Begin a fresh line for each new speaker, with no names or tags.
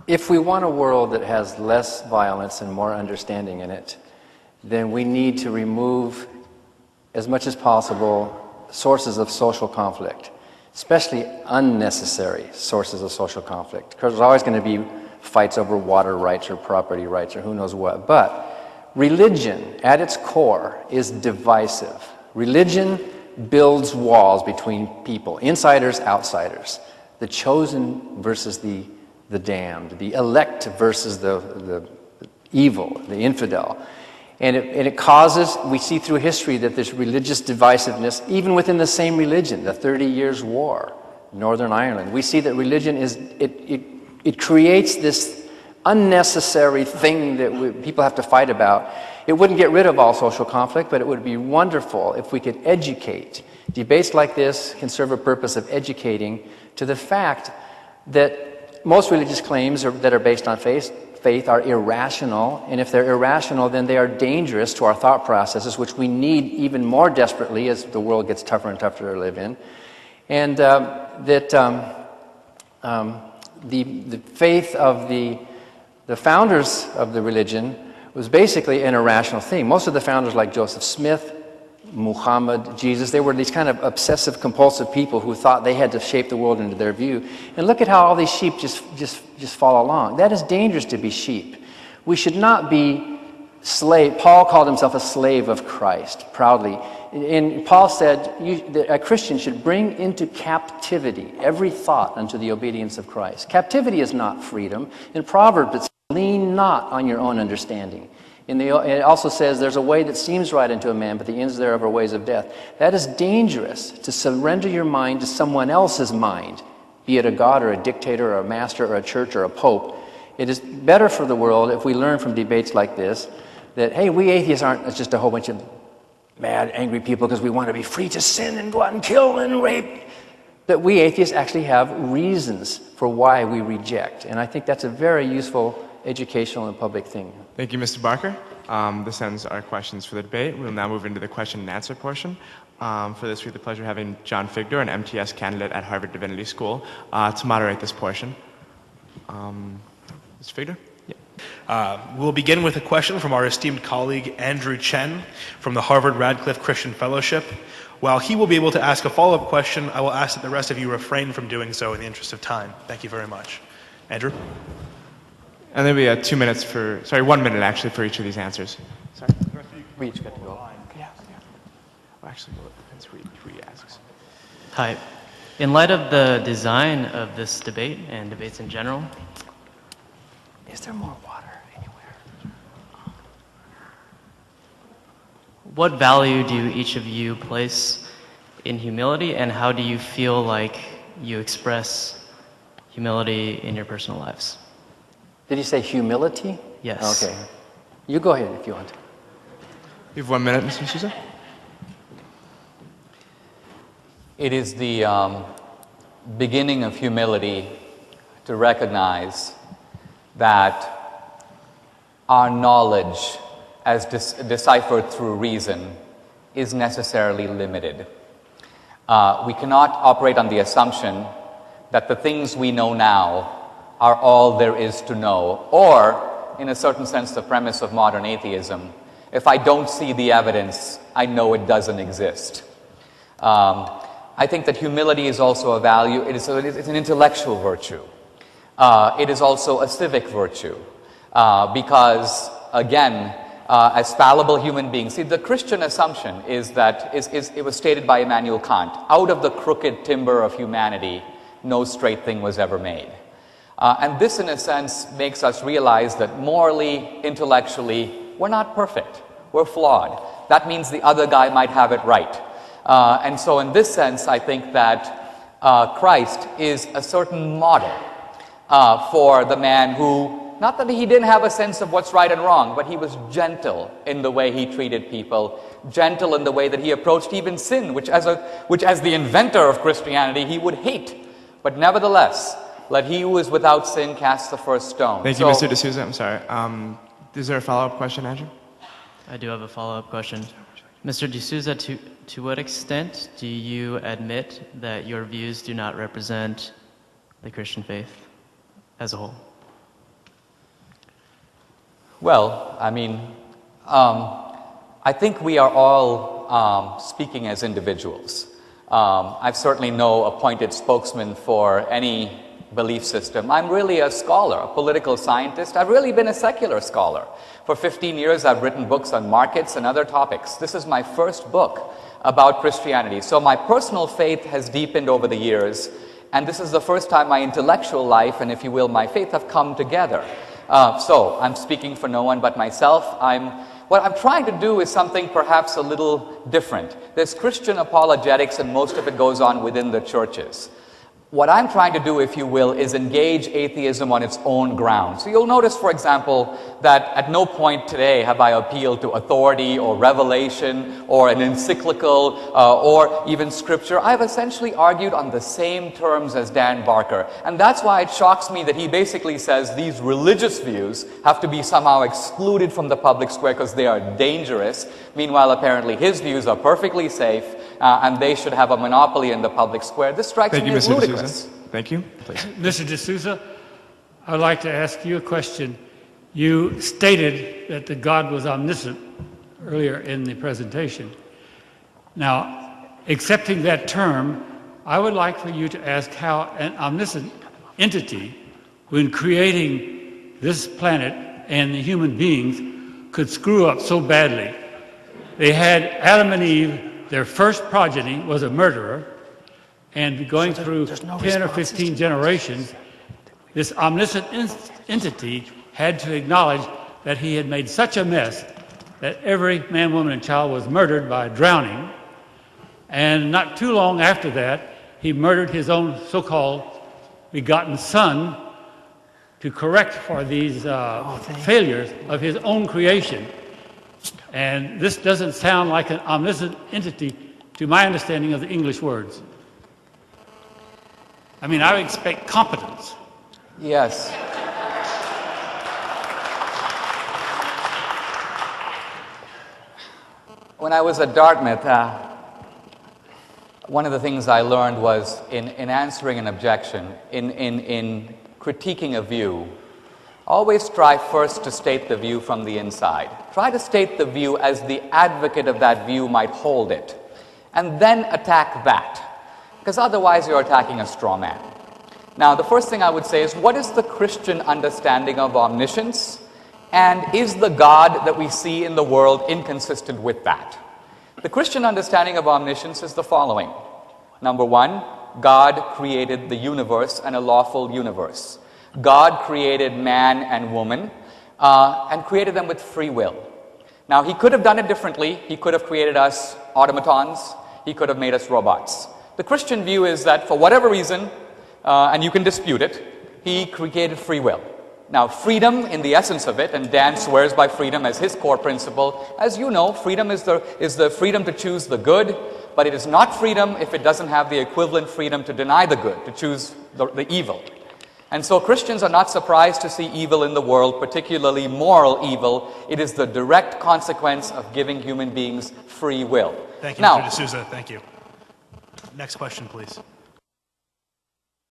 If we want a world that has less violence and more understanding in it, then we need to remove, as much as possible, sources of social conflict, especially unnecessary sources of social conflict. Because there's always going to be fights over water rights or property rights or who knows what. But religion, at its core, is divisive. Religion builds walls between people, insiders, outsiders, the chosen versus the damned, the elect versus the evil, the infidel. And it causes, we see through history that there's religious divisiveness, even within the same religion, the 30 Years' War, Northern Ireland. We see that religion it creates this unnecessary thing that people have to fight about. It wouldn't get rid of all social conflict, but it would be wonderful if we could educate. Debates like this can serve a purpose of educating to the fact that most religious claims that are based on faith are irrational, and if they're irrational, then they are dangerous to our thought processes, which we need even more desperately as the world gets tougher and tougher to live in. And the faith of the founders of the religion was basically an irrational thing. Most of the founders, like Joseph Smith, Muhammad, Jesus, they were these kind of obsessive, compulsive people who thought they had to shape the world into their view. And look at how all these sheep just follow along. That is dangerous to be sheep. We should not be slave. Paul called himself a slave of Christ, proudly. And Paul said that a Christian should bring into captivity every thought unto the obedience of Christ. Captivity is not freedom. In Proverbs, it says, lean not on your own understanding. It also says there's a way that seems right unto a man, but the ends thereof are ways of death. That is dangerous, to surrender your mind to someone else's mind, be it a god or a dictator or a master or a church or a pope. It is better for the world if we learn from debates like this that, hey, we atheists aren't just a whole bunch of mad, angry people because we want to be free to sin and go out and kill and rape. That we atheists actually have reasons for why we reject. And I think that's a very useful educational and public thing.
Thank you, Mr. Barker. This ends our questions for the debate. We'll now move into the question and answer portion. For this, we have the pleasure of having John Figdor, an MTS candidate at Harvard Divinity School, to moderate this portion. Mr. Figdor?
We'll begin with a question from our esteemed colleague Andrew Chen from the Harvard Radcliffe Christian Fellowship. While he will be able to ask a follow-up question, I will ask that the rest of you refrain from doing so in the interest of time. Thank you very much. Andrew?
And then we have 2 minutes for, 1 minute actually for each of these answers. Sorry?
We each got to go.
Yeah. Well, actually, it depends who he asks.
Hi. In light of the design of this debate and debates in general,
Is there more water anywhere?
what value do each of you place in humility, and how do you feel like you express humility in your personal lives?
Did you say humility?
Yes.
Okay. You go ahead if you want.
You have 1 minute, Mr. D'Souza.
It is the beginning of humility to recognize that our knowledge, as deciphered through reason, is necessarily limited. We cannot operate on the assumption that the things we know now are all there is to know, or, in a certain sense, the premise of modern atheism: if I don't see the evidence, I know it doesn't exist. I think that humility is also a value. It's an intellectual virtue. It is also a civic virtue, because, again, as fallible human beings, see, the Christian assumption is that it was stated by Immanuel Kant: out of the crooked timber of humanity, no straight thing was ever made. And this, in a sense, makes us realize that morally, intellectually, we're not perfect. We're flawed. That means the other guy might have it right. And so in this sense, I think that Christ is a certain model for the man who, not that he didn't have a sense of what's right and wrong, but he was gentle in the way he treated people, gentle in the way that he approached even sin, which as the inventor of Christianity he would hate. But nevertheless, let he who is without sin cast the first stone.
Thank you, Mr. D'Souza. I'm sorry. Is there a follow-up question, Andrew?
I do have a follow-up question. Mr. D'Souza, to what extent do you admit that your views do not represent the Christian faith as a whole?
Well, I mean, I think we are all speaking as individuals. I've certainly no appointed spokesman for any belief system. I'm really a scholar, a political scientist. I've really been a secular scholar. For 15 years, I've written books on markets and other topics. This is my first book about Christianity. So my personal faith has deepened over the years, and this is the first time my intellectual life and, if you will, my faith have come together. So I'm speaking for no one but myself. What I'm trying to do is something perhaps a little different. There's Christian apologetics, and most of it goes on within the churches. What I'm trying to do, if you will, is engage atheism on its own ground. So you'll notice, for example, that at no point today have I appealed to authority or revelation or an encyclical or even scripture. I've essentially argued on the same terms as Dan Barker. And that's why it shocks me that he basically says these religious views have to be somehow excluded from the public square because they are dangerous. Meanwhile, apparently his views are perfectly safe and they should have a monopoly in the public square. This strikes me as ludicrous.
Thank you. Please.
Mr. D'Souza, I'd like to ask you a question. You stated that the God was omniscient earlier in the presentation. Now, accepting that term, I would like for you to ask how an omniscient entity, when creating this planet and the human beings, could screw up so badly. They had Adam and Eve, their first progeny was a murderer, and going through 10 or 15 generations, this omniscient entity had to acknowledge that he had made such a mess that every man, woman, and child was murdered by drowning. And not too long after that, he murdered his own so-called begotten son to correct for these failures of his own creation. And this doesn't sound like an omniscient entity to my understanding of the English words. I mean, I expect competence.
Yes. When I was at Dartmouth, one of the things I learned was in answering an objection, in critiquing a view, always try first to state the view from the inside. Try to state the view as the advocate of that view might hold it, and then attack that. Because otherwise you're attacking a straw man. Now, the first thing I would say is, what is the Christian understanding of omniscience? And is the God that we see in the world inconsistent with that? The Christian understanding of omniscience is the following. Number one, God created the universe and a lawful universe. God created man and woman and created them with free will. Now, he could have done it differently. He could have created us automatons. He could have made us robots. The Christian view is that for whatever reason, and you can dispute it, he created free will. Now, freedom in the essence of it, and Dan swears by freedom as his core principle, as you know, freedom is the freedom to choose the good, but it is not freedom if it doesn't have the equivalent freedom to deny the good, to choose the evil. And so Christians are not surprised to see evil in the world, particularly moral evil. It is the direct consequence of giving human beings free will.
Thank you,
now,
Mr. D'Souza. Thank you. Next question, please.